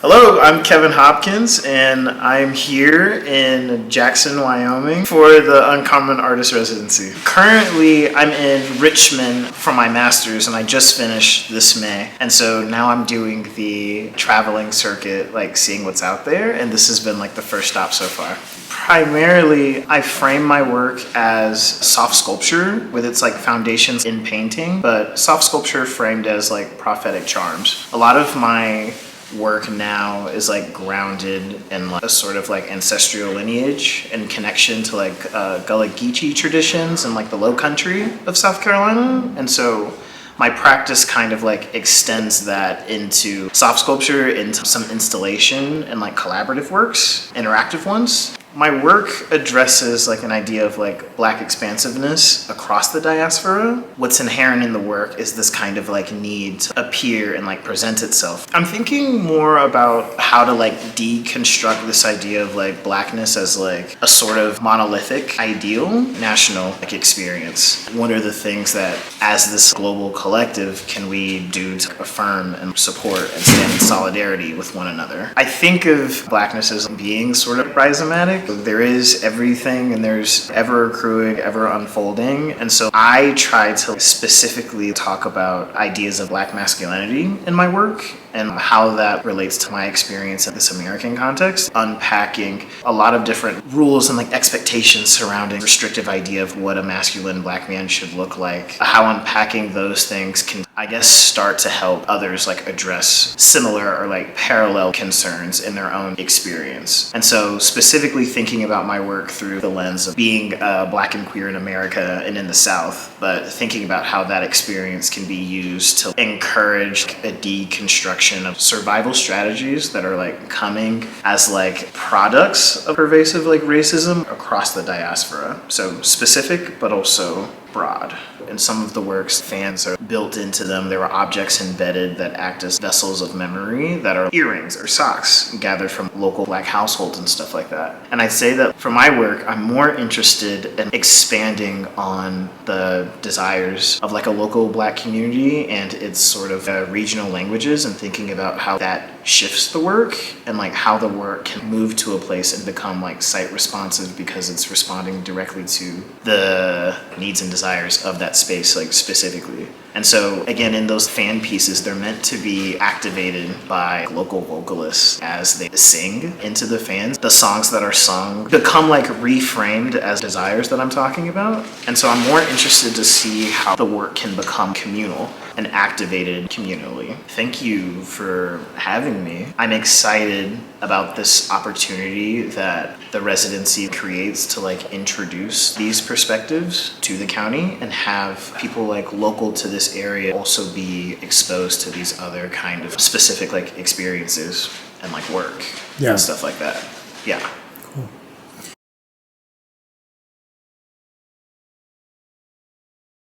Hello, I'm Kevin Hopkins, and I'm here in Jackson, Wyoming for the Uncommon Artist Residency. Currently, I'm in Richmond for my master's, and I just finished this May. And so now I'm doing the traveling circuit, seeing what's out there, and this has been the first stop so far. Primarily, I frame my work as soft sculpture with its foundations in painting, but soft sculpture framed as prophetic charms. A lot of my work now is grounded in a sort of ancestral lineage and connection to Gullah Geechee traditions and the low country of South Carolina. And so my practice kind of extends that into soft sculpture, into some installation and collaborative works, interactive ones. My work addresses an idea of Black expansiveness across the diaspora. What's inherent in the work is this kind of need to appear and present itself. I'm thinking more about how to deconstruct this idea of Blackness as a sort of monolithic ideal national experience. What are the things that as this global collective can we do to affirm and support and stand in solidarity with one another? I think of Blackness as being sort of rhizomatic. There is everything and there's ever accruing, ever unfolding. And so I try to specifically talk about ideas of Black masculinity in my work and how that relates to my experience in this American context, unpacking a lot of different rules and expectations surrounding restrictive idea of what a masculine Black man should look like, how unpacking those things can, start to help others address similar or parallel concerns in their own experience. And so specifically thinking about my work through the lens of being Black and queer in America and in the South, but thinking about how that experience can be used to encourage a deconstruction of survival strategies that are coming as products of pervasive racism across the diaspora. So specific, but also broad. In some of the works, fans are built into them. There are objects embedded that act as vessels of memory that are earrings or socks gathered from local Black households and stuff like that. And I'd say that for my work, I'm more interested in expanding on the desires of a local Black community and its sort of regional languages and thinking about how that shifts the work and how the work can move to a place and become site responsive because it's responding directly to the needs and desires of that space specifically. And so again, in those fan pieces, they're meant to be activated by local vocalists as they sing into the fans. The songs that are sung become reframed as desires that I'm talking about. And so I'm more interested to see how the work can become communal and activated communally. Thank you for having me. I'm excited about this opportunity that the residency creates to introduce these perspectives to the county and have people local to this area also be exposed to these other kind of specific experiences and work and stuff like that. Yeah.